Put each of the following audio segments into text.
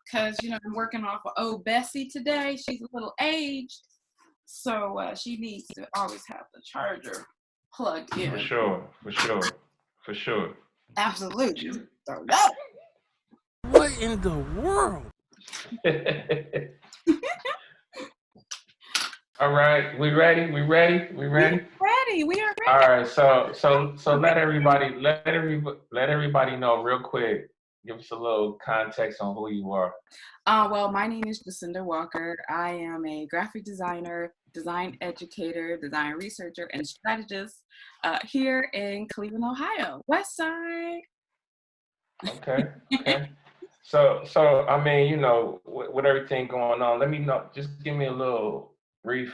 because, I'm working off of old Bessie today. She's a little aged, so she needs to always have the charger plugged For in. sure, for sure, for sure. Absolutely. So, no. What in the world? All right, we ready? We ready? We are ready. All right, so let everybody know real quick. Give us a little context on who you are. Well, my name is Jacinda Walker. I am a graphic designer, design educator, design researcher, and strategist here in Cleveland, Ohio, West Side. Okay. So I mean, with everything going on, let me know. Just give me a little brief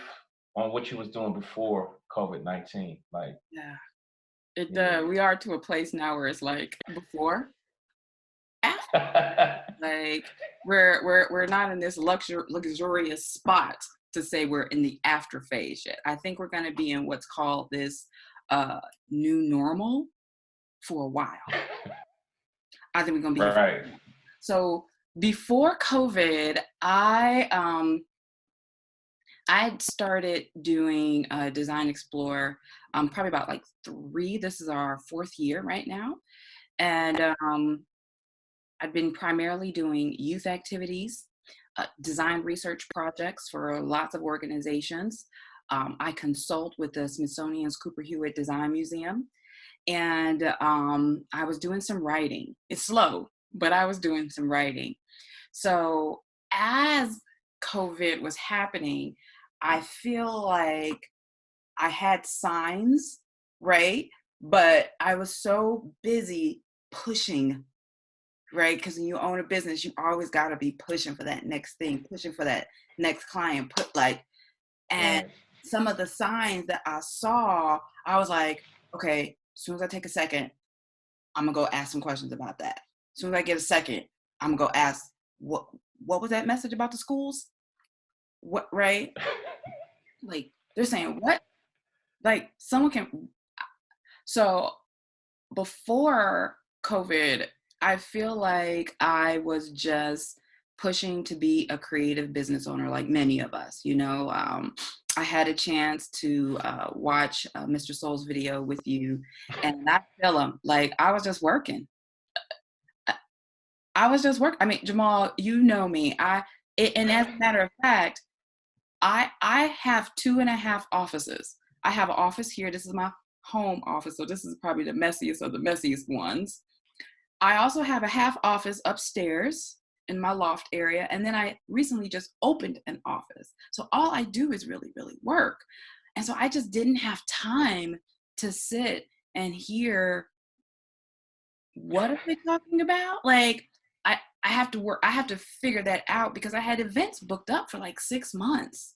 on what you was doing before COVID-19. Like, yeah, we are to a place now where it's like before, after. Like we're not in this luxurious spot to say we're in the after phase yet. I think we're going to be in what's called this new normal for a while. I think we're going to be right. So before COVID, I started doing designExplorr probably about like 3. This is our 4th year right now, and I've been primarily doing youth activities, design research projects for lots of organizations. I consult with the Smithsonian's Cooper Hewitt Design Museum, and I was doing some writing. It's slow, but I was doing some writing. So as COVID was happening, I feel like I had signs, right? But I was so busy pushing, right? Because when you own a business, you always got to be pushing for that next thing, pushing for that next client, and some of the signs that I saw, I was like, okay, as soon as I take a second, I'm gonna go ask some questions about that. As soon as I get a second, I'm gonna go ask, what was that message about the schools? What, right? Like, they're saying what? Like, someone can. So before COVID, I feel like I was just pushing to be a creative business owner, like many of us. I had a chance to watch Mr. Soul's video with you, and I feel him. Like, I was just working. I mean, Jamal, you know me. And as a matter of fact, I have 2.5 offices. I have an office here. This is my home office, so this is probably the messiest of the messiest ones. I also have a half office upstairs in my loft area, and then I recently just opened an office. So all I do is really, really work. And so I just didn't have time to sit and hear, what are they talking about? Like, I have to work. I have to figure that out because I had events booked up for like 6 months.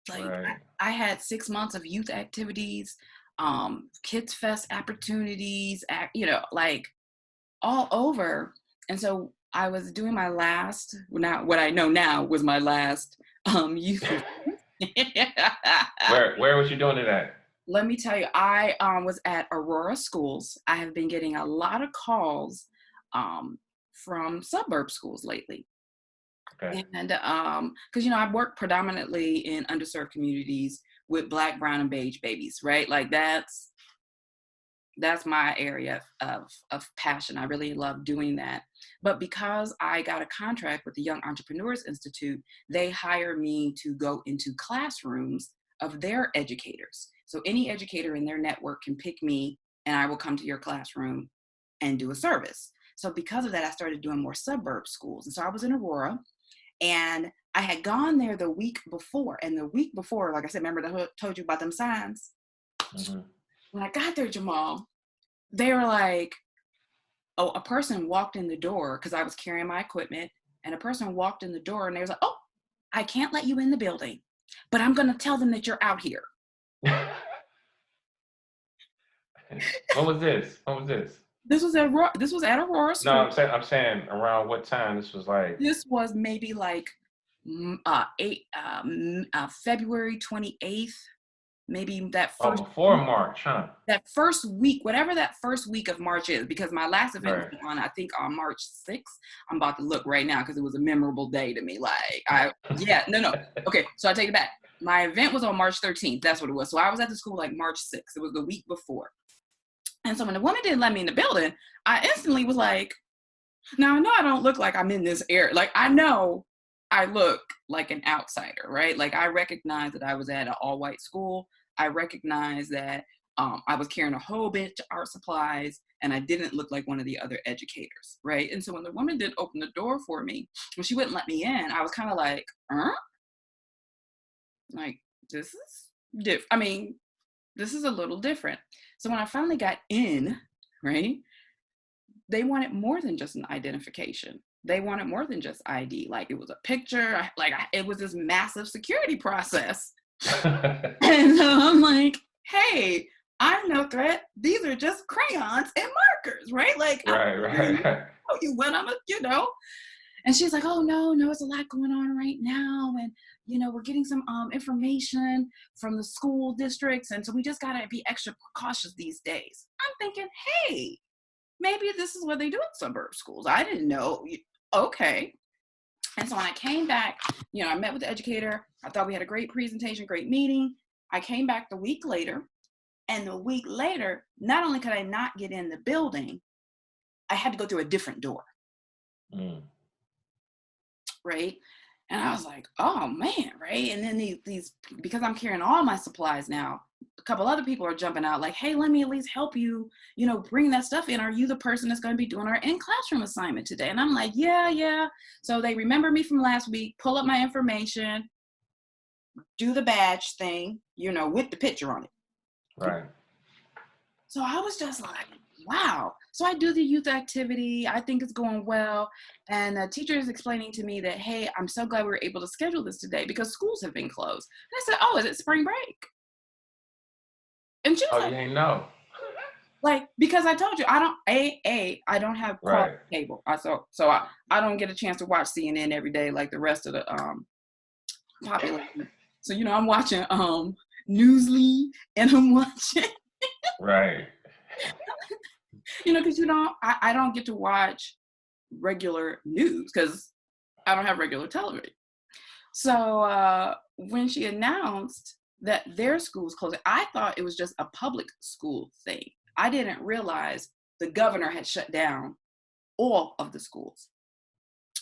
Like, right. I had 6 months of youth activities, Kids Fest opportunities, like all over. And so I was doing my last, now what I know now was my last youth. Where was you doing it at? Let me tell you, I was at Aurora Schools. I have been getting a lot of calls from suburb schools lately. Okay. And because I've worked predominantly in underserved communities with Black, brown, and beige babies, right? Like that's my area of passion. I really love doing that. But because I got a contract with the Young Entrepreneurs Institute, they hire me to go into classrooms of their educators. So any educator in their network can pick me, and I will come to your classroom and do a service. So because of that, I started doing more suburb schools. And so I was in Aurora, and I had gone there the week before. And the week before, like I said, remember I told you about them signs? Mm-hmm. When I got there, Jamal, they were like, oh, a person walked in the door because I was carrying my equipment, and a person walked in the door, and they was like, oh, I can't let you in the building, but I'm going to tell them that you're out here. What was this? This was at Aurora School. No, I'm saying around what time this was like? This was maybe like February 28th, maybe that Oh, first before March, huh? that first week, whatever that first week of March is, because my last event Right. was on, I think on March 6th. I'm about to look right now because it was a memorable day to me. No. Okay, so I take it back. My event was on March 13th. That's what it was. So I was at the school like March 6th. It was the week before. And so when the woman didn't let me in the building, I instantly was like, now I know I don't look like I'm in this area. Like I know I look like an outsider, right? Like I recognize that I was at an all-white school. I recognize that I was carrying a whole bunch of art supplies and I didn't look like one of the other educators, right? And so when the woman did open the door for me, when she wouldn't let me in, I was kind of like, like, this is different. I mean, this is a little different. So when I finally got in, right, they wanted more than just an identification. They wanted more than just ID. Like it was a picture, it was this massive security process. And so I'm like, hey, I'm no threat. These are just crayons and markers, right? Like, right. you when I'm And she's like, oh, no, it's a lot going on right now. And, we're getting some information from the school districts. And so we just got to be extra cautious these days. I'm thinking, hey, maybe this is what they do in suburb schools. I didn't know. Okay. And so when I came back, I met with the educator. I thought we had a great presentation, great meeting. I came back the week later. And the week later, not only could I not get in the building, I had to go through a different door. Right. And I was like, oh man, right. And then these because I'm carrying all my supplies now, a couple other people are jumping out like, hey, let me at least help you, bring that stuff in. Are you the person that's going to be doing our in-classroom assignment today? And I'm like, yeah. So they remember me from last week, pull up my information, do the badge thing, with the picture on it. Right. So I was just like, wow. So I do the youth activity. I think it's going well. And the teacher is explaining to me that, hey, I'm so glad we were able to schedule this today because schools have been closed. And I said, oh, is it spring break? And she was like, you ain't know. Like, because I told you, I don't have quality cable. So I don't get a chance to watch CNN every day like the rest of the population. So, I'm watching Newsly and I'm watching. Right. Because I don't get to watch regular news because I don't have regular television. So when she announced that their school was closing, I thought it was just a public school thing. I didn't realize the governor had shut down all of the schools.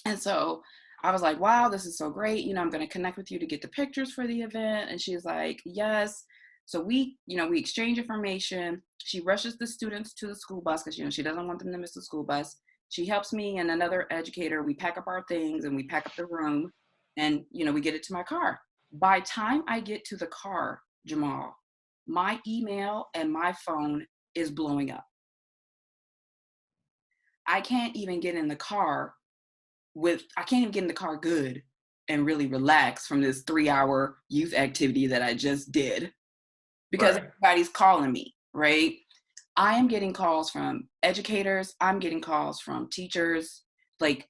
And so I was like, wow, this is so great. I'm going to connect with you to get the pictures for the event. And she's like, yes. So we exchange information. She rushes the students to the school bus because, she doesn't want them to miss the school bus. She helps me and another educator. We pack up our things and we pack up the room and, we get it to my car. By time I get to the car, Jamal, my email and my phone is blowing up. I can't even get in the car good and really relax from this 3-hour youth activity that I just did because everybody's calling me, right? I am getting calls from educators. I'm getting calls from teachers, like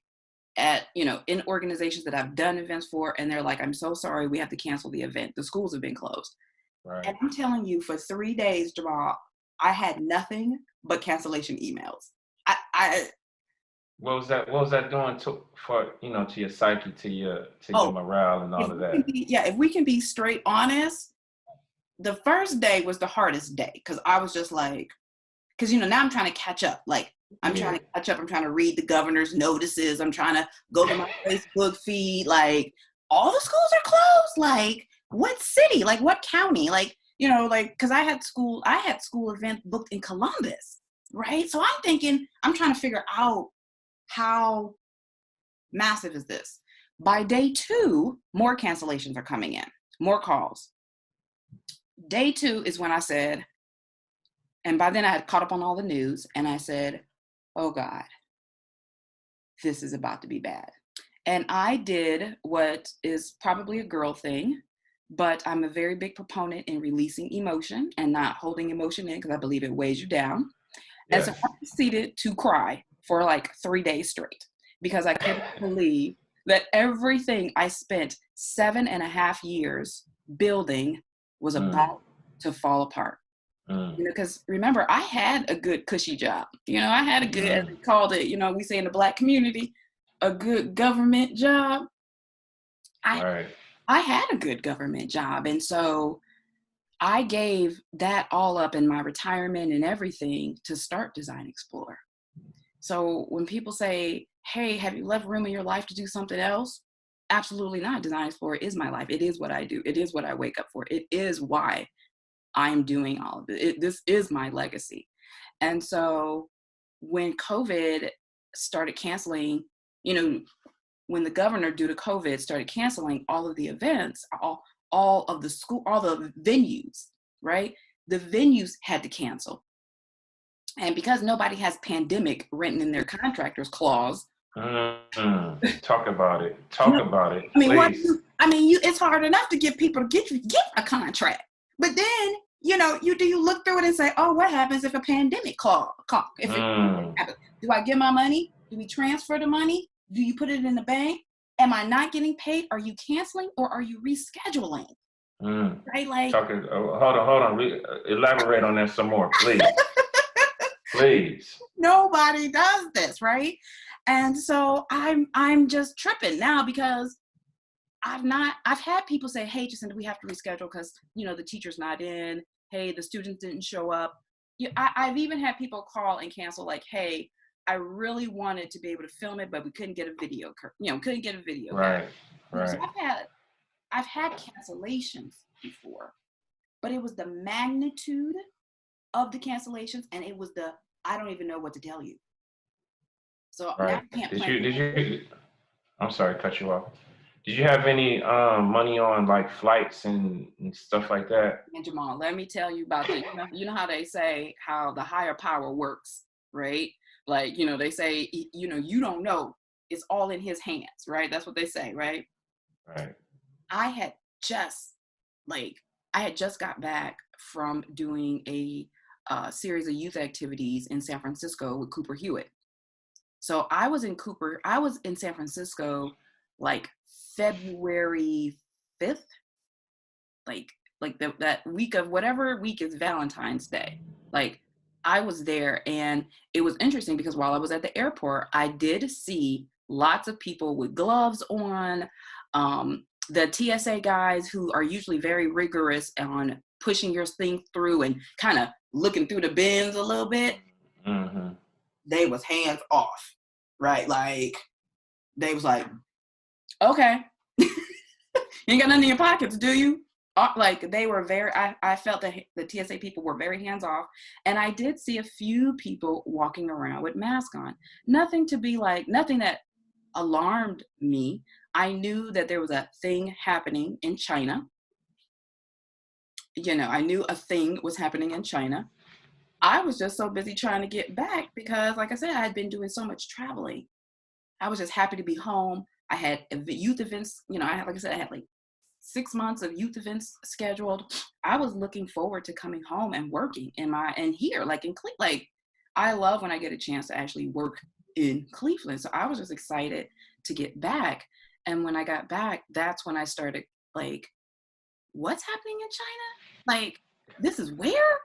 at, in organizations that I've done events for. And they're like, I'm so sorry, we have to cancel the event. The schools have been closed. Right. And I'm telling you, for 3 days, Jamal, I had nothing but cancellation emails. What was that doing to your psyche, to your morale and all of that? If we can be straight honest, the first day was the hardest day because I was just like, because now I'm trying to catch up. Like I'm trying to catch up. I'm trying to read the governor's notices. I'm trying to go to my Facebook feed. Like all the schools are closed. Like what city? Like what county? Like because I had school event booked in Columbus, right? So I'm thinking, I'm trying to figure out how massive is this? By day 2, more cancellations are coming in, more calls. Day 2 is when I said, and by then I had caught up on all the news, and I said, oh God, this is about to be bad. And I did what is probably a girl thing, but I'm a very big proponent in releasing emotion and not holding emotion in because I believe it weighs you down. Yes. And so I proceeded to cry for like 3 days straight because I couldn't believe that everything I spent 7.5 years building was about to fall apart. Mm. You know, because remember, I had a good cushy job. You know, I had a good, as they called it, you know, we say in the Black community, a good government job. Right. I had a good government job. And so I gave that all up in my retirement and everything to start designExplorr. So when people say, hey, have you left room in your life to do something else? Absolutely not. designExplorr is my life. It is what I do. It is what I wake up for. It is why I'm doing all of it. This is my legacy. And so when COVID started canceling, you know, when the governor, due to COVID, started canceling all of the events, all of the school, all the venues, right? The venues had to cancel. And because nobody has pandemic written in their contractor's clause. Talk about it. No, Talk about it, I mean, please. it's hard enough to get people to get a contract. But then, you know, do you look through it and say, oh, what happens if a pandemic if it happens? Do I get my money? Do we transfer the money? Do you put it in the bank? Am I not getting paid? Are you canceling or are you rescheduling? Right? Like, hold on. Elaborate on that some more, please. Please. Nobody does this, right? And so I'm just tripping now because I've had people say, hey, Jacinda, we have to reschedule because, you know, the teacher's not in. Hey, the students didn't show up. I've even had people call and cancel like, hey, I really wanted to be able to film it, but we couldn't get a video, couldn't get a video. Right, right. So I've had cancellations before, but it was the magnitude of the cancellations and it was I don't even know what to tell you. So right. now I can't plan. I'm sorry, cut you off. Did you have any money on like flights and stuff like that? And Jamal, let me tell you about the, you know how they say how the higher power works, right? Like, you know, they say, you know, you don't know, it's all in his hands, right? That's what they say, right? Right. I had just got back from doing a series of youth activities in San Francisco with Cooper Hewitt. So I was in San Francisco like February 5th, like that week of whatever week is Valentine's Day. Like I was there and it was interesting because while I was at the airport, I did see lots of people with gloves on, the TSA guys who are usually very rigorous on pushing your thing through and kind of looking through the bins a little bit. Mm-hmm. They was hands off, right? Like they was like, okay, you ain't got nothing in your pockets, do you? Like they were I felt that the TSA people were very hands off. And I did see a few people walking around with masks on. Nothing that alarmed me. I knew that there was a thing happening in China. You know, I knew a thing was happening in China. I was just so busy trying to get back because, like I said, I had been doing so much traveling. I was just happy to be home. I had youth events, you know, I had like 6 months of youth events scheduled. I was looking forward to coming home and working here, like in Cleveland. Like, I love when I get a chance to actually work in Cleveland. So I was just excited to get back. And when I got back, that's when I started like, what's happening in China? Like, this is where?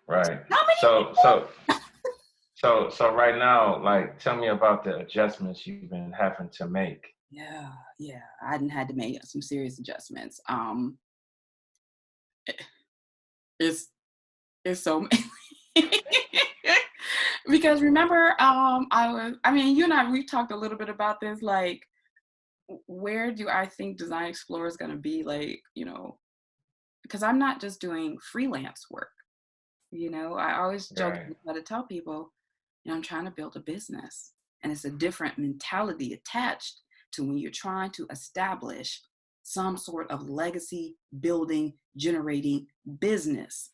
Right. How many So right now, like, tell me about the adjustments you've been having to make. Yeah, I hadn't had to make some serious adjustments. It's so because remember, you and I, we've talked a little bit about this, like, where do I think designExplorr is going to be, like, you know, because I'm not just doing freelance work. You know, I always joke about to tell people, you know, I'm trying to build a business, and it's a different mentality attached to when you're trying to establish some sort of legacy building, generating business.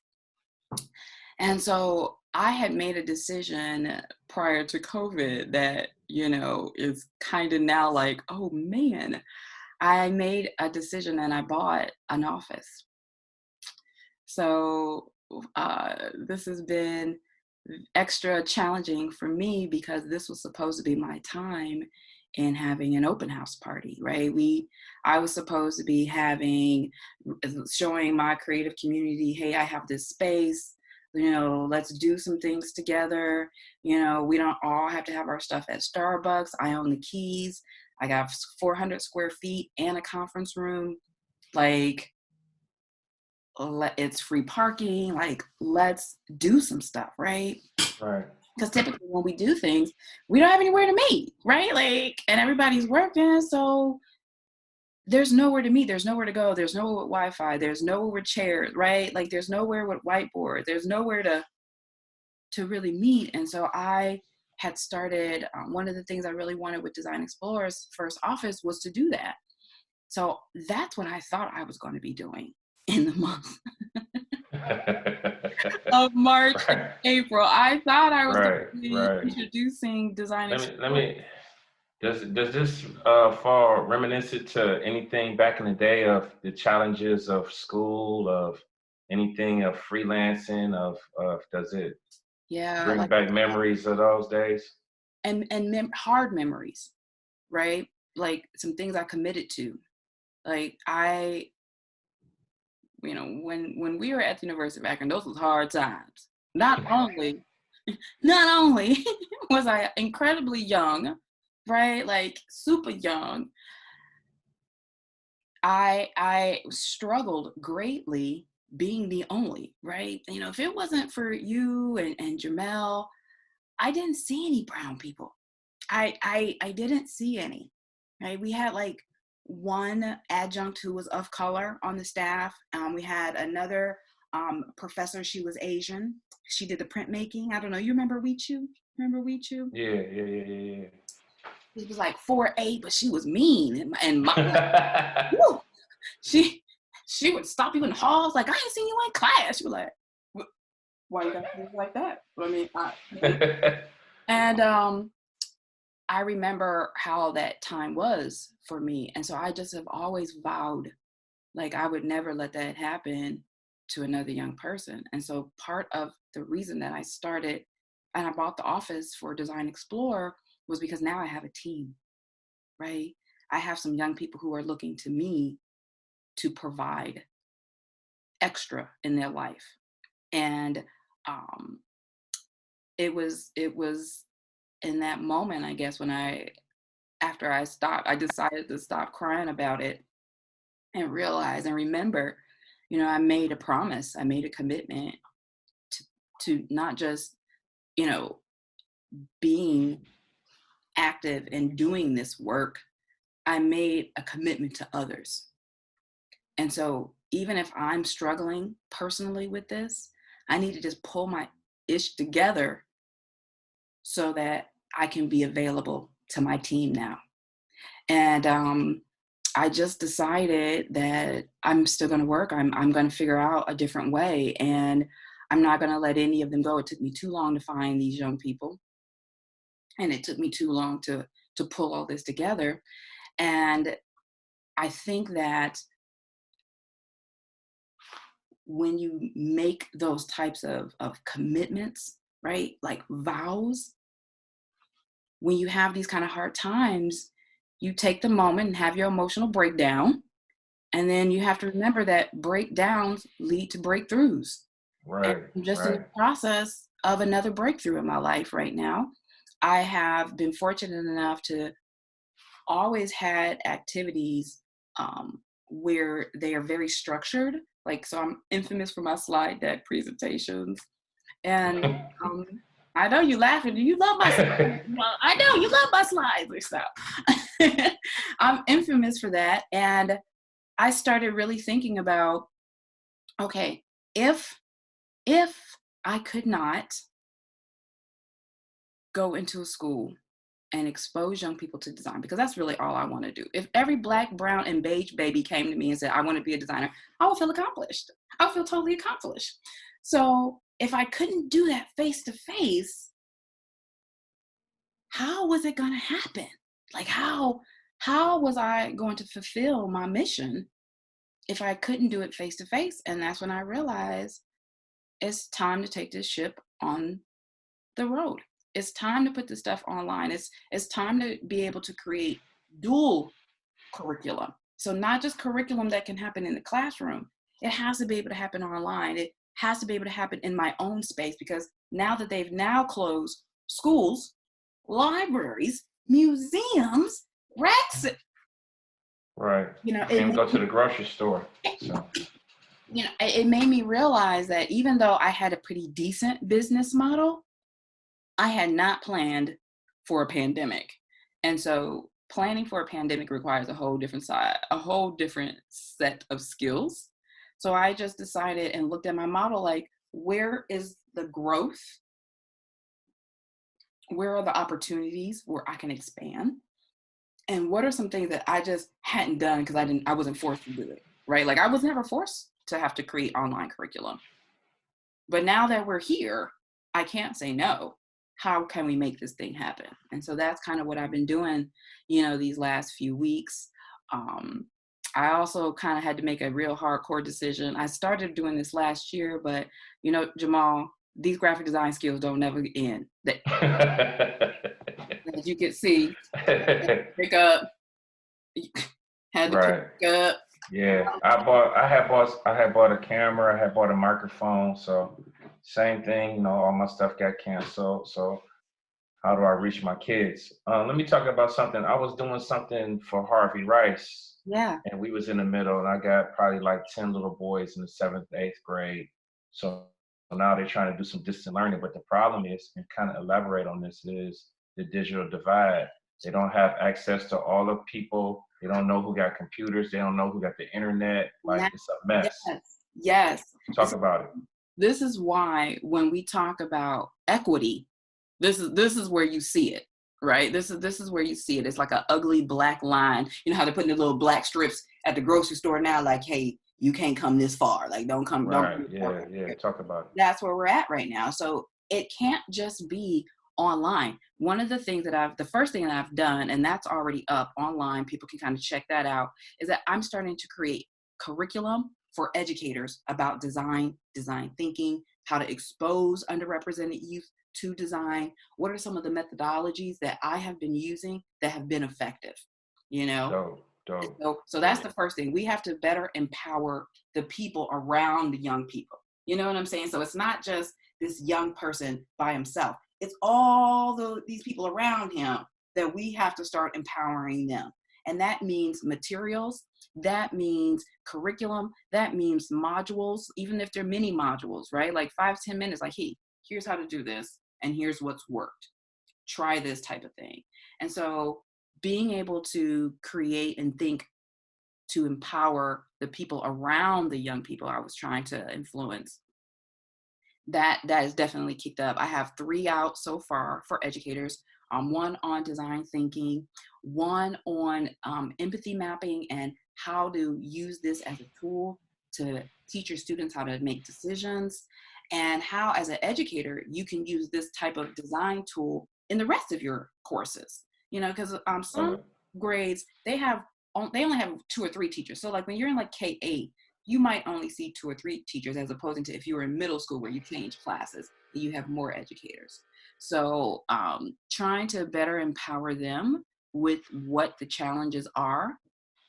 And so I had made a decision prior to COVID that, you know, is kind of now like, oh man, I made a decision and I bought an office. So this has been extra challenging for me because this was supposed to be my time in having an open house party, right? I was supposed to be showing my creative community, hey, I have this space, let's do some things together. We don't all have to have our stuff at Starbucks. I own the keys. I got 400 square feet and a conference room. Like, it's free parking. Like, let's do some stuff, right? Right. Because typically when we do things, we don't have anywhere to meet, right? Like, and everybody's working, so there's nowhere to meet, there's nowhere to go, there's nowhere with Wi-Fi, there's nowhere with chairs, right? Like, there's nowhere with whiteboard, there's nowhere to really meet. And so I had started, one of the things I really wanted with designExplorr's first office was to do that. So that's what I thought I was going to be doing in the month of March and April. I thought I was going to be introducing designExplorr. Let me. Does this fall reminiscent to anything back in the day of the challenges of school, of anything of freelancing, of does it bring back memories of those days? And hard memories, right? Like some things I committed to. Like when we were at the University of Akron, those was hard times. Not only was I incredibly young, right? Like super young. I struggled greatly being the only, right? If it wasn't for you and Jamel, I didn't see any brown people. I didn't see any, right? We had like one adjunct who was of color on the staff. We had another professor, she was Asian. She did the printmaking. I don't know, you remember Weechu? Yeah. She was like 4'8", but she was mean. And my, woo, she would stop you in halls like, I ain't seen you in class. She was like, why you got to do like that? And I remember how that time was for me. And so I just have always vowed, like, I would never let that happen to another young person. And so part of the reason that I started and I bought the office for designExplorr was because now I have a team, right? I have some young people who are looking to me to provide extra in their life. And it was in that moment, I guess, after I stopped, I decided to stop crying about it and realize and remember, I made a promise, I made a commitment to not just, being active and doing this work, I made a commitment to others. And so even if I'm struggling personally with this, I need to just pull my ish together so that I can be available to my team now. And I just decided that I'm still going to work. I'm going to figure out a different way, and I'm not going to let any of them go. It took me too long to find these young people, and it took me too long to pull all this together. And I think that when you make those types of commitments, right, like vows, when you have these kind of hard times, you take the moment and have your emotional breakdown. And then you have to remember that breakdowns lead to breakthroughs. Right. And I'm just in the process of another breakthrough in my life right now. I have been fortunate enough to always had activities where they are very structured. Like, so I'm infamous for my slide deck presentations. And I know you laughing. You love my slides. Well, I know you love my slides and stuff. I'm infamous for that. And I started really thinking about, okay, if I could not go into a school and expose young people to design, because that's really all I want to do. If every Black, brown, and beige baby came to me and said, I want to be a designer, I would feel accomplished. I would feel totally accomplished. So if I couldn't do that face to face, how was it going to happen? Like, how was I going to fulfill my mission if I couldn't do it face to face? And that's when I realized it's time to take this ship on the road. It's time to put this stuff online. It's time to be able to create dual curriculum. So not just curriculum that can happen in the classroom. It has to be able to happen online. It has to be able to happen in my own space, because now that they've now closed schools, libraries, museums, racks, Right. you know, Can't even go to the grocery store. So. it made me realize that even though I had a pretty decent business model, I had not planned for a pandemic. And so planning for a pandemic requires a whole different set of skills. So I just decided and looked at my model like, where is the growth? Where are the opportunities where I can expand? And what are some things that I just hadn't done because I wasn't forced to do it, right? Like I was never forced to have to create online curriculum. But now that we're here, I can't say no. How can we make this thing happen? And so that's kind of what I've been doing, these last few weeks. I also kind of had to make a real hardcore decision. I started doing this last year, but Jamal, these graphic design skills don't never end. As you can see, pick up, had to right. pick up. Yeah, I had bought a camera, I had bought a microphone, so same thing, all my stuff got canceled. So how do I reach my kids? Let me talk about something. I was doing something for Harvey Rice. Yeah. And we was in the middle, and I got probably like 10 little boys in the 7th, 8th grade. So now they're trying to do some distant learning, but the problem is, and kind of elaborate on this, is the digital divide. They don't have access to all the people. They don't know who got computers. They don't know who got the internet. Like, it's a mess. Yes. Talk about it. This is why when we talk about equity, this is where you see it, right? This is where you see it. It's like an ugly black line. You know how they're putting the little black strips at the grocery store now, like, hey, you can't come this far. Like, don't come. Right. Don't. Yeah. Talk about it. That's where we're at right now. So it can't just be online. One of the things the first thing that I've done, and that's already up online, people can kind of check that out, is that I'm starting to create curriculum for educators about design thinking, how to expose underrepresented youth to design. What are some of the methodologies that I have been using that have been effective? Dope. So that's the first thing. We have to better empower the people around the young people. You know what I'm saying? So it's not just this young person by himself. It's all these people around him that we have to start empowering them. And that means materials, that means curriculum, that means modules, even if they're mini modules, right? Like 5-10 minutes, like, hey, here's how to do this, and here's what's worked. Try this type of thing. And so being able to create and think to empower the people around the young people I was trying to influence, that is definitely kicked up. I have 3 out so far for educators. One on design thinking, one on empathy mapping and how to use this as a tool to teach your students how to make decisions, and how as an educator you can use this type of design tool in the rest of your courses. Because some grades, they only have 2 or 3 teachers. So like when you're in like K-8, you might only see 2 or 3 teachers, as opposed to if you were in middle school where you change classes and you have more educators. So trying to better empower them with what the challenges are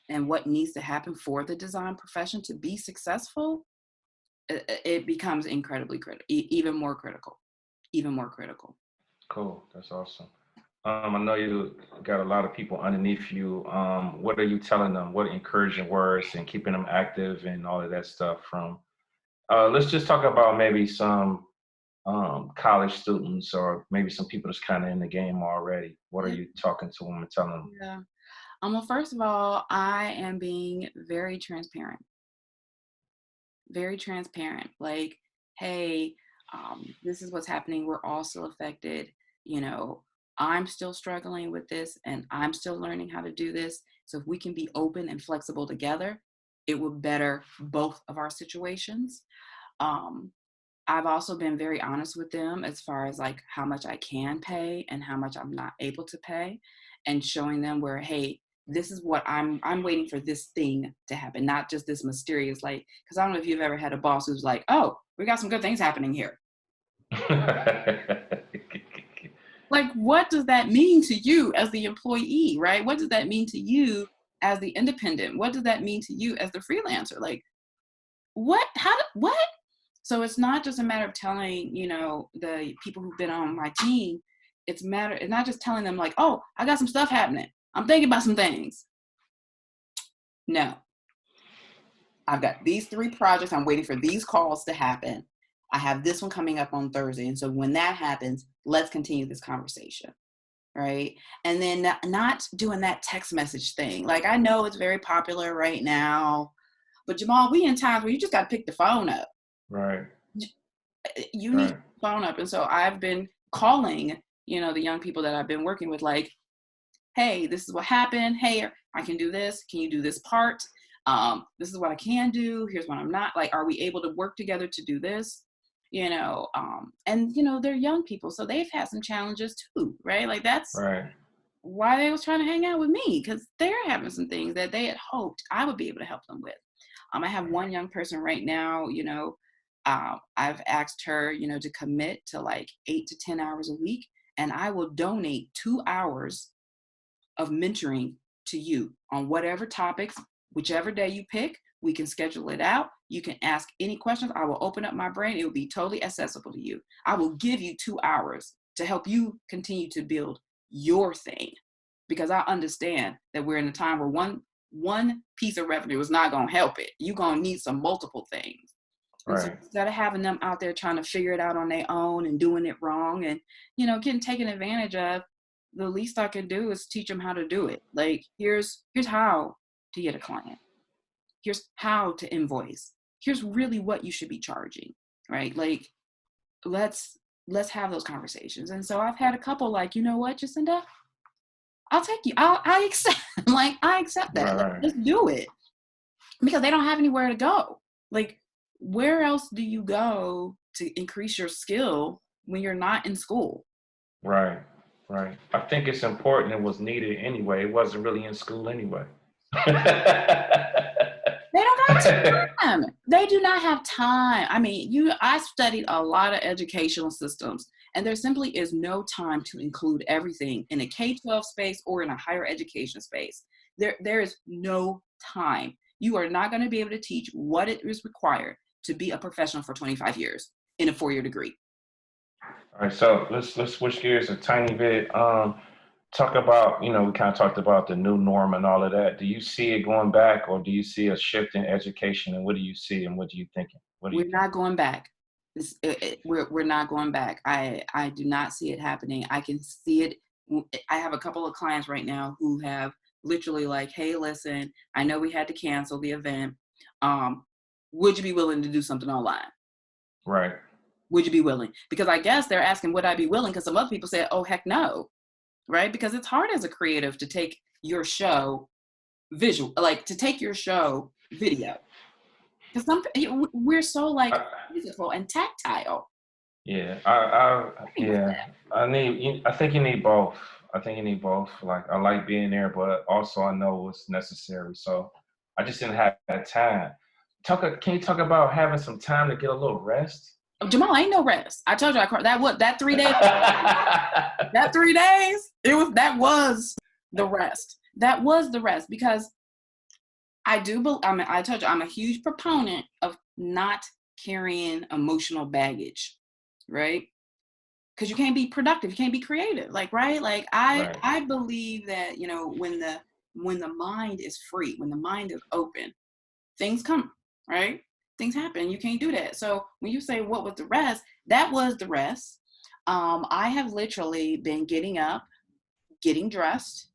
and what needs to happen for the design profession to be successful, it becomes incredibly critical, even more critical. Cool. That's awesome. I know you got a lot of people underneath you. What are you telling them? What encouraging words and keeping them active and all of that stuff from? Let's just talk about maybe some college students or maybe some people that's kind of in the game already. What are you talking to them and telling them? Yeah. Well, first of all, I am being very transparent. Very transparent. Like, hey, this is what's happening. We're all still affected. I'm still struggling with this and I'm still learning how to do this. So if we can be open and flexible together, it will better both of our situations. I've also been very honest with them as far as like how much I can pay and how much I'm not able to pay, and showing them where, hey, this is what I'm waiting for this thing to happen, not just this mysterious, like, because I don't know if you've ever had a boss who's like, oh, we got some good things happening here. Like, what does that mean to you as the employee, right? What does that mean to you as the independent? What does that mean to you as the freelancer? Like, what? What? So it's not just a matter of telling, the people who've been on my team. It's not just telling them like, oh, I got some stuff happening. I'm thinking about some things. No, I've got these 3 projects. I'm waiting for these calls to happen. I have this one coming up on Thursday. And so when that happens, let's continue this conversation. Right. And then not doing that text message thing. Like, I know it's very popular right now, but Jamal, we in times where you just got to pick the phone up. Right. You need to pick the phone up. And so I've been calling, the young people that I've been working with, like, hey, this is what happened. Hey, I can do this. Can you do this part? This is what I can do. Here's what I'm not. Like, are we able to work together to do this? And they're young people, so they've had some challenges too, right? Like, that's why they was trying to hang out with me, because they're having some things that they had hoped I would be able to help them with. I have one young person right now, I've asked her, to commit to like 8 to 10 hours a week, and I will donate 2 hours of mentoring to you on whatever topics, whichever day you pick. We can schedule it out. You can ask any questions. I will open up my brain. It will be totally accessible to you. I will give you 2 hours to help you continue to build your thing, because I understand that we're in a time where one piece of revenue is not going to help it. You're going to need some multiple things. And so instead of having them out there trying to figure it out on their own and doing it wrong and, getting taken advantage of, the least I can do is teach them how to do it. Like, here's how to get a client. Here's how to invoice. Here's really what you should be charging, right? Like, let's have those conversations. And so I've had a couple like, you know what, Jacinda, I'll take you. I accept. Like, I accept that. Let's do it, because they don't have anywhere to go. Like, where else do you go to increase your skill when you're not in school? Right. I think it's important. It was needed anyway. It wasn't really in school anyway. They don't have time. They do not have time. I mean, I studied a lot of educational systems, and there simply is no time to include everything in a K-12 space or in a higher education space. There is no time. You are not going to be able to teach what it is required to be a professional for 25 years in a 4-year degree. All right, so let's switch gears a tiny bit. Talk about, we kind of talked about the new norm and all of that. Do you see it going back, or do you see a shift in education? And what do you see, and what are you thinking? We're not going back. We're not going back. I do not see it happening. I can see it. I have a couple of clients right now who have literally like, hey, listen, I know we had to cancel the event. Would you be willing to do something online? Right. Would you be willing? Because I guess they're asking, would I be willing? Because some other people said, oh, heck no. Right? Because it's hard as a creative to take your show visual, like to take your show video. Because we're so like physical and tactile. Yeah, I think you need both. Like, I like being there, but also I know it's necessary. So I just didn't have that time. Can you talk about having some time to get a little rest? Jamal, ain't no rest. I told you that 3 days. That 3 days, that was the rest. That was the rest, because I told you I'm a huge proponent of not carrying emotional baggage, right? Because you can't be productive, you can't be creative, like, right? Like, I believe that, when the mind is free, when the mind is open, things come, right? Things happen. You can't do that. So when you say what was the rest, that was the rest. I have literally been getting up, getting dressed,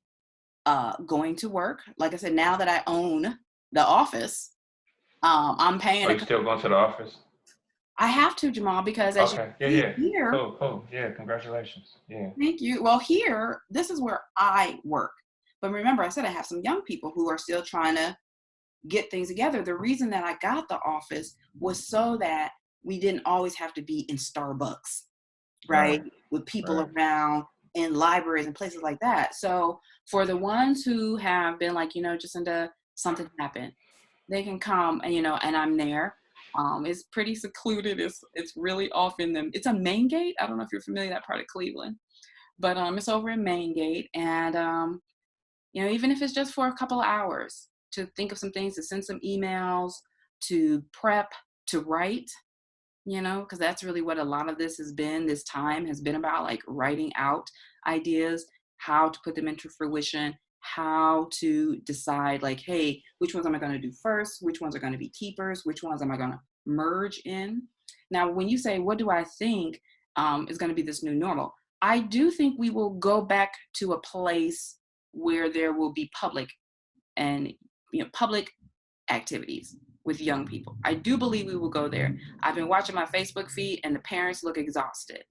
going to work. Like I said, now that I own the office, I'm paying. Are you still going to the office? I have to, Jamal, because as you see here, cool. Yeah, congratulations. Yeah. Thank you. Well, here, this is where I work. But remember, I said I have some young people who are still trying to get things together. The reason that I got the office was so that we didn't always have to be in Starbucks, right? With people around, in libraries and places like that. So for the ones who have been like, Jacinda, something happened, they can come and, and I'm there. It's pretty secluded. It's really off in them. It's a main gate. I don't know if you're familiar with that part of Cleveland. but it's over in Main Gate, and even if it's just for a couple of hours to think of some things, to send some emails, to prep, to write, because that's really what a lot of this has been. This time has been about like writing out ideas, how to put them into fruition, how to decide like, hey, which ones am I going to do first? Which ones are going to be keepers? Which ones am I going to merge in? Now, when you say, what do I think is going to be this new normal? I do think we will go back to a place where there will be public and public activities with young people. I do believe we will go there. I've been watching my Facebook feed and the parents look exhausted.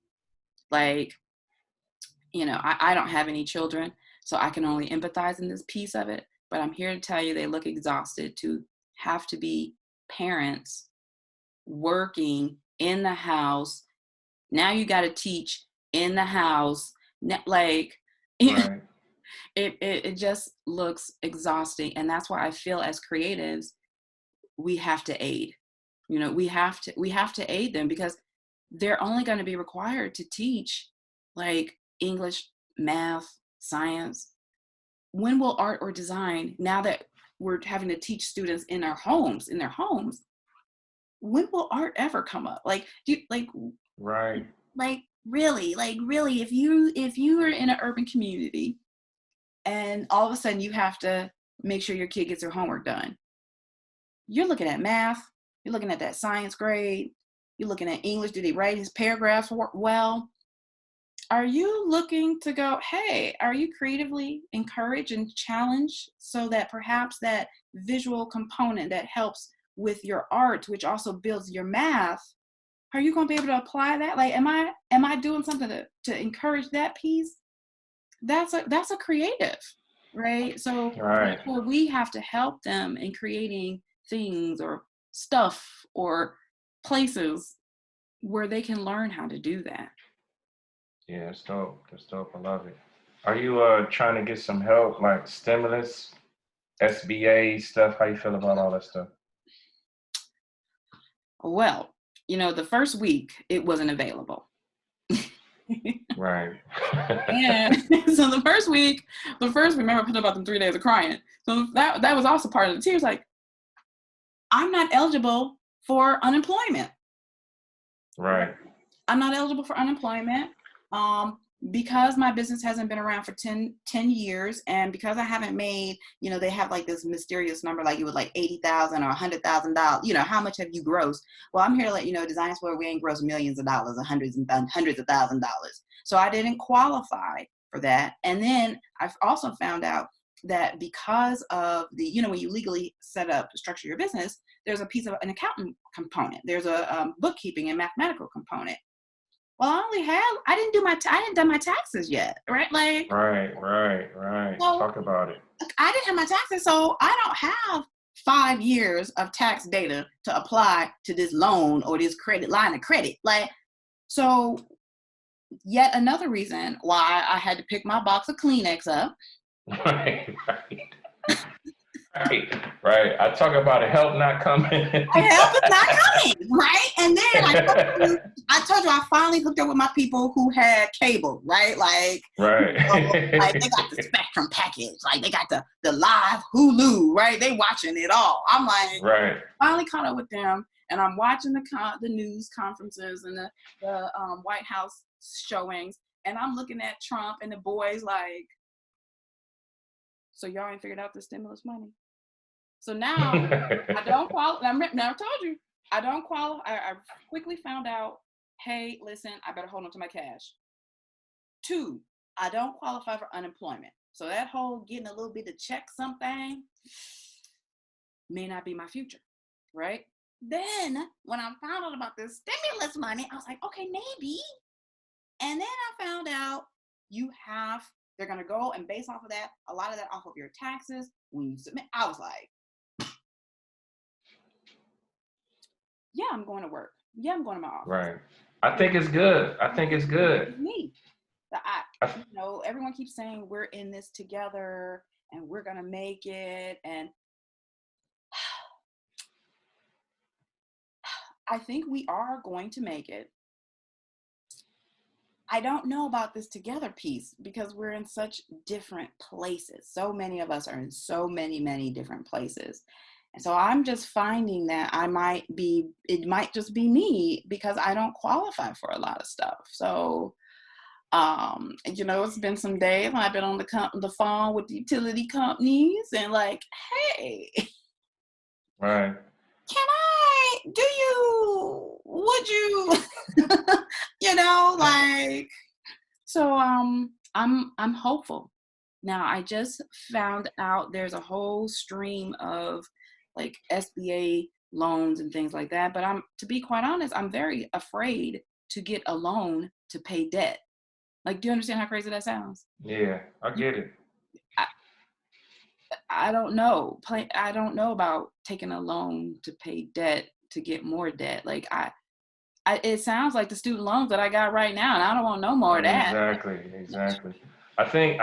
Like, I don't have any children, so I can only empathize in this piece of it, but I'm here to tell you they look exhausted to have to be parents working in the house. Now you got to teach in the house. Like, Right. it just looks exhausting. And that's why I feel as creatives, we have to aid. We have to aid them, because they're only going to be required to teach like English, math, science. When will art or design, now that we're having to teach students in their homes, when will art ever come up? Like, Right. Like really, if you are in an urban community and all of a sudden you have to make sure your kid gets their homework done, you're looking at math, you're looking at that science grade, you're looking at English, do they write his paragraphs well? Are you looking to go, hey, are you creatively encouraged and challenged so that perhaps that visual component that helps with your art, which also builds your math, are you going to be able to apply that? Like, am I doing something to encourage that piece? That's a creative, right? So Right. we have to help them in creating things or stuff or places where they can learn how to do that. Yeah, it's dope. That's dope. I love it. Are you trying to get some help, like stimulus, SBA stuff? How you feel about all that stuff? Well, the first week it wasn't available. Right. And so the first week, remember I put about them 3 days of crying. So that was also part of the tears. Like, I'm not eligible for unemployment. Right. I'm not eligible for unemployment because my business hasn't been around for 10 years. And because I haven't made, they have like this mysterious number, like it was like $80,000 or $100,000. How much have you grossed? Well, I'm here to let you know, designExplorr, we ain't grossed millions of dollars, hundreds of $1,000s. So I didn't qualify for that. And then I've also found out that because of the, when you legally set up to structure your business, there's a piece of an accountant component. There's a bookkeeping and mathematical component. Well, I didn't do my taxes yet, right? Like, Right. so Talk about it. I didn't have my taxes, so I don't have 5 years of tax data to apply to this loan or this credit line of credit. Like, so yet another reason why I had to pick my box of Kleenex up. Right. Right. I talk about it, help not coming. Help is not coming, right? And then I told you I finally hooked up with my people who had cable, right? Like, right. Like they got the Spectrum package, like they got the live Hulu, right? They watching it all. I'm like, right. Finally caught up with them, and I'm watching the news conferences and the White House showings, and I'm looking at Trump and the boys like, so y'all ain't figured out the stimulus money. So now I don't qualify. Now I told you I don't qualify. I quickly found out, hey, listen, I better hold on to my cash. 2, I don't qualify for unemployment. So that whole getting a little bit to check something may not be my future, right? Then when I found out about this stimulus money, I was like, okay, maybe. And then I found out they're going to go and base off of that, a lot of that off of your taxes when you submit. I was like, yeah, I'm going to work. Yeah, I'm going to my office. Right. I think it's good. It's me. Everyone keeps saying we're in this together and we're going to make it. And I think we are going to make it. I don't know about this together piece because we're in such different places. So many of us are in so many different places. And so I'm just finding that it might just be me because I don't qualify for a lot of stuff. So, it's been some days when I've been on the phone with the utility companies and like, hey, Right. would you, like, so I'm hopeful. Now I just found out there's a whole stream of like SBA loans and things like that, but to be quite honest, I'm very afraid to get a loan to pay debt. Like, do you understand how crazy that sounds? Yeah, I get it. I don't know. I don't know about taking a loan to pay debt to get more debt. Like it sounds like the student loans that I got right now, and I don't want no more of that. Exactly. I think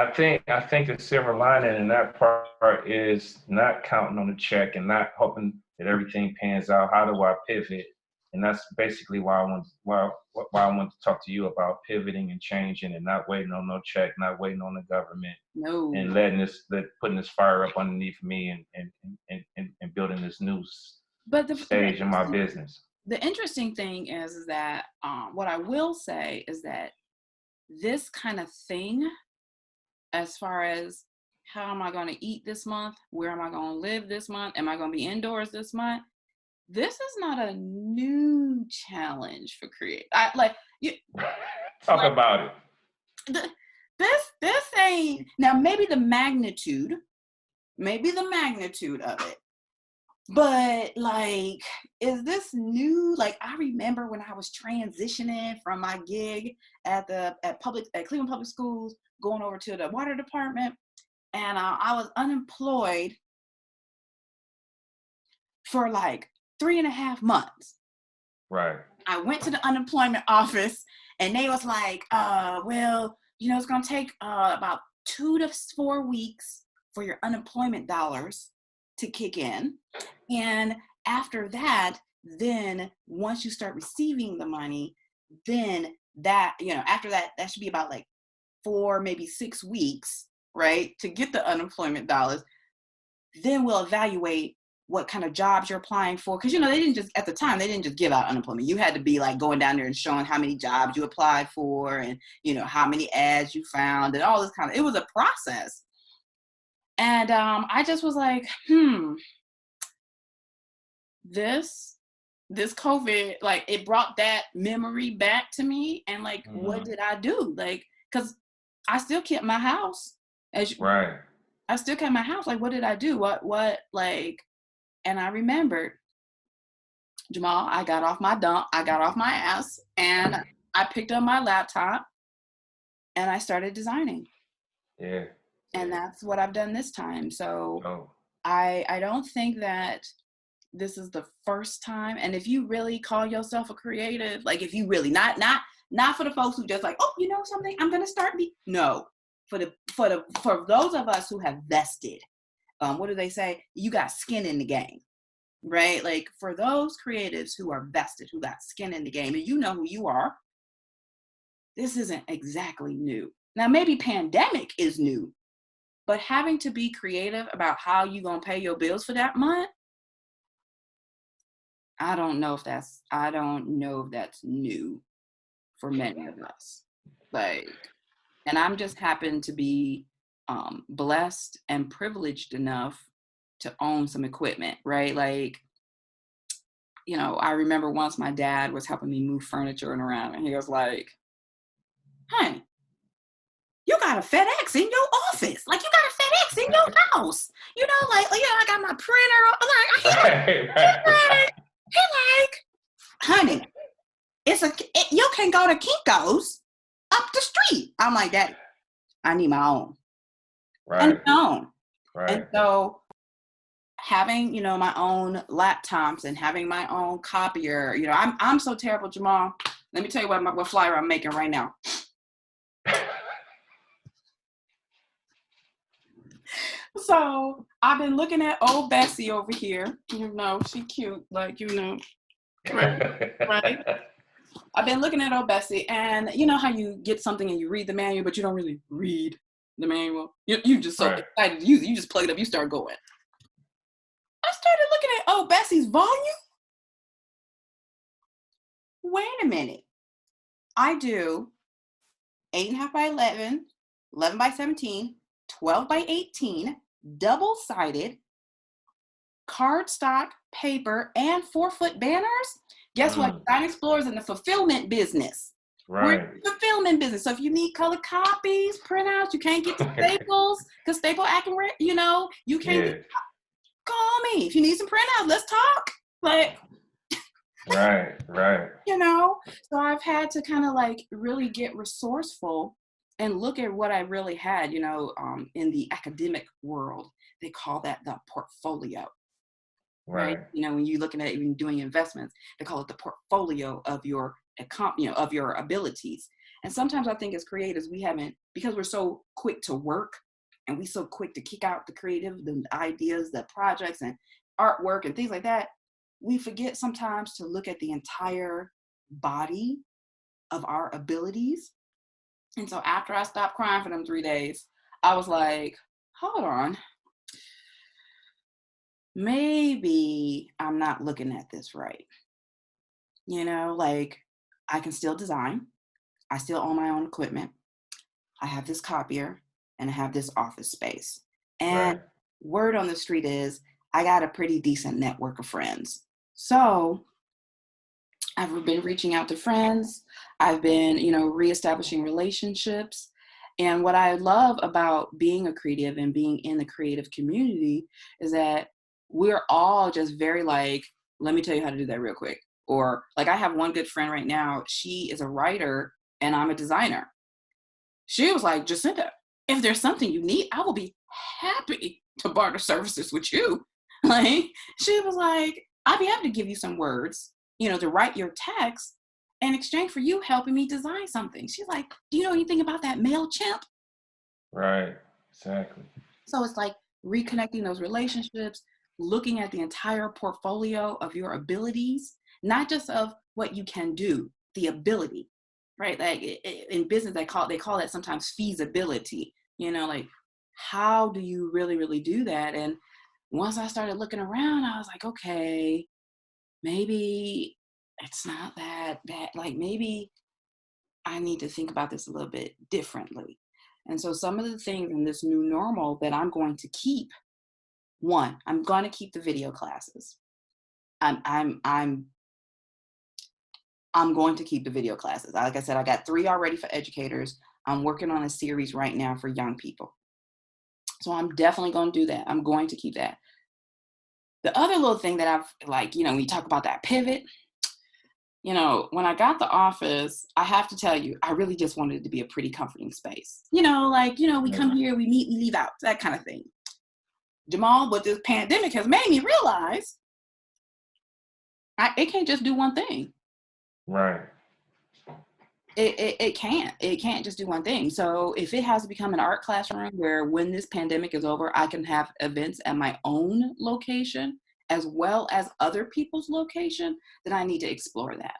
the silver lining in that part is not counting on the check and not hoping that everything pans out. How do I pivot? And that's basically why I want to talk to you about pivoting and changing and not waiting on no check, not waiting on the government, No. and putting this fire up underneath me and building this new stage in my business. The interesting thing is that what I will say is that this kind of thing, as far as how am I going to eat this month, where am I going to live this month, am I going to be indoors this month? This is not a new challenge for create. Talk about it. This ain't, now maybe the magnitude of it. But like, is this new? Like, I remember when I was transitioning from my gig at Cleveland Public Schools, going over to the water department, and I was unemployed for like 3.5 months. Right. I went to the unemployment office, and they was like, well, it's gonna take about 2 to 4 weeks for your unemployment dollars to kick in. And after that, then once you start receiving the money, then that, after that should be about like 4, maybe 6 weeks, right, to get the unemployment dollars. Then we'll evaluate what kind of jobs you're applying for. Because, they didn't just give out unemployment. You had to be like going down there and showing how many jobs you applied for and, how many ads you found and all this it was a process. And I just was like, this COVID, like, it brought that memory back to me. And like, what did I do? Like, because I still kept my house. Right. I still kept my house. Like, what did I do? What, like, and I remembered, Jamal, I got off my ass, and I picked up my laptop and I started designing. Yeah. And that's what I've done this time. So I don't think that this is the first time. And if you really call yourself a creative, like, if you really not for the folks who just like, oh, you know something, I'm gonna start no, for those of us who have vested, what do they say? You got skin in the game, right? Like, for those creatives who are vested, who got skin in the game, and you know who you are, this isn't exactly new. Now, maybe pandemic is new, but having to be creative about how you gonna pay your bills for that month, I don't know if that's new for many of us. Like, and I'm just happen to be blessed and privileged enough to own some equipment, right? Like, I remember once my dad was helping me move furniture around, and he was like, honey, you got a FedEx in your office. Like, you got a FedEx in your house. I got my printer. He like, honey, you can go to Kinko's up the street. I'm like, Daddy, I need my own. Right. I need my own. Right. And so having, my own laptops and having my own copier, I'm so terrible, Jamal. Let me tell you what flyer I'm making right now. So I've been looking at old Bessie over here. She cute, like, right? Right. I've been looking at old Bessie, and you know how you get something and you read the manual, but you don't really read the manual. You just so Right. excited to use it. You just plug it up. You start going. I started looking at old Bessie's volume. Wait a minute. I do 8.5 by 11, 11 by 17, 12 by 18, double-sided, cardstock, paper, and 4-foot banners. Guess what? designExplorr is in the fulfillment business. We're in Right. the fulfillment business. So if you need color copies, printouts, you can't get the staples because staple acting, you know, you can't Yeah. call me. If you need some printouts, let's talk. Like, Right. you know, so I've had to kind of like really get resourceful and look at what I really had, you know, in the academic world. They call that the portfolio. Right. You know, when you're looking at even doing investments, they call it the portfolio of your, you know, of your abilities. And sometimes I think as creatives, we haven't, because we're so quick to work and we so quick to kick out the creative, the ideas, the projects and artwork and things like that. We forget sometimes to look at the entire body of our abilities. And so after I stopped crying for them 3 days, I was like, hold on. Maybe I'm not looking at this right. You know, like I can still design. I still own my own equipment. I have this copier and I have this office space. And word on the street is I got a pretty decent network of friends. So I've been reaching out to friends. I've been, you know, reestablishing relationships. And what I love about being a creative and being in the creative community is that we're all just very like, let me tell you how to do that real quick. Or like I have one good friend right now. She is a writer and I'm a designer. She was like, Jacinda, if there's something you need, I will be happy to barter services with you. Like, she was like, I'll be happy to give you some words, you know, to write your text in exchange for you helping me design something. She's like, do you know anything about that MailChimp? Right. Exactly. So it's like reconnecting those relationships, looking at the entire portfolio of your abilities, not just of what you can do, the ability, right? Like in business, they call that sometimes feasibility, you know, like how do you really do that? And once I started looking around, I was like, okay, maybe it's not that bad. Like maybe I need to think about this a little bit differently. And so some of the things in this new normal that I'm going to keep, one, I'm going to keep the video classes. I'm going to keep the video classes. Like I said, I got 3 already for educators. I'm working on a series right now for young people. So I'm definitely going to do that. I'm going to keep that. The other little thing that I've like, you know, when you talk about that pivot, you know, when I got the office, I have to tell you, I really just wanted it to be a pretty comforting space. You know, like, you know, we come here, we meet, we leave out, that kind of thing. Jamal, what this pandemic has made me realize, it can't just do one thing. Right. It can't just do one thing. So if it has to become an art classroom where when this pandemic is over, I can have events at my own location as well as other people's location, then I need to explore that.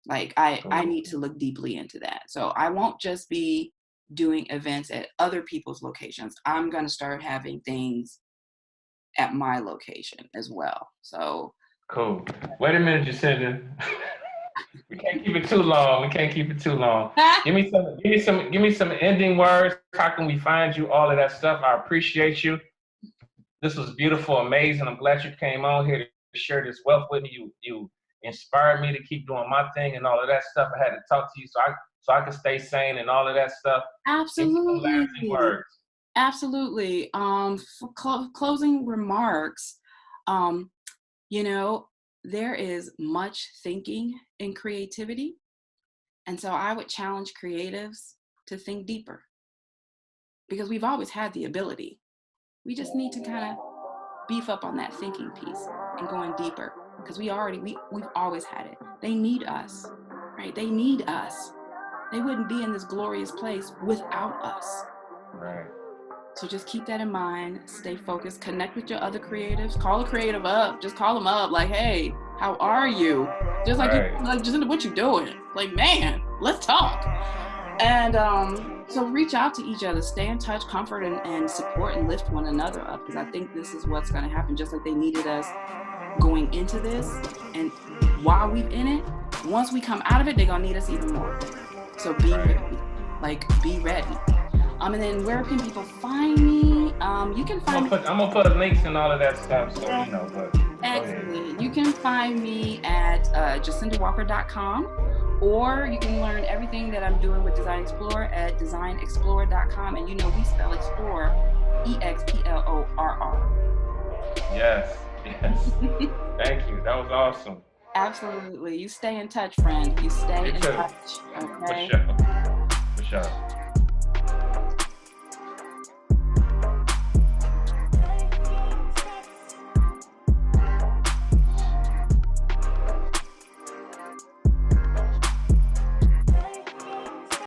Like I need to look deeply into that. So I won't just be doing events at other people's locations. I'm going to start having things at my location as well. So cool. Wait a minute, Jacinda. We can't keep it too long. Give me some ending words. How can we find you? All of that stuff. I appreciate you. This was beautiful, amazing. I'm glad you came on here to share this wealth with me. You inspired me to keep doing my thing and all of that stuff. I had to talk to you so I could stay sane and all of that stuff. Absolutely. Lasting words. Absolutely. For closing remarks, you know, there is much thinking in creativity. And so I would challenge creatives to think deeper because we've always had the ability. We just need to kind of beef up on that thinking piece and going deeper because we've always had it. They need us, right? They need us. They wouldn't be in this glorious place without us. Right. So just keep that in mind, stay focused, connect with your other creatives, call a creative up, just call them up like, hey, how are you? Just like, Right. like Jacinda, what you doing? Like, man, let's talk. And so reach out to each other, stay in touch, comfort and support and lift one another up, because I think this is what's going to happen, just like they needed us going into this. And while we're in it, once we come out of it, they're going to need us even more. So be ready. Like, be ready. And then where can people find me? You can find me. I'm gonna put links and all of that stuff, so you know. But excellent. You can find me at jacindawalker.com, or you can learn everything that I'm doing with designExplorr at designExplorr.com. And you know we spell explore EXPLORR. Yes. Thank you. That was awesome. Absolutely. You stay in touch, friend. You stay in touch. Okay. For sure.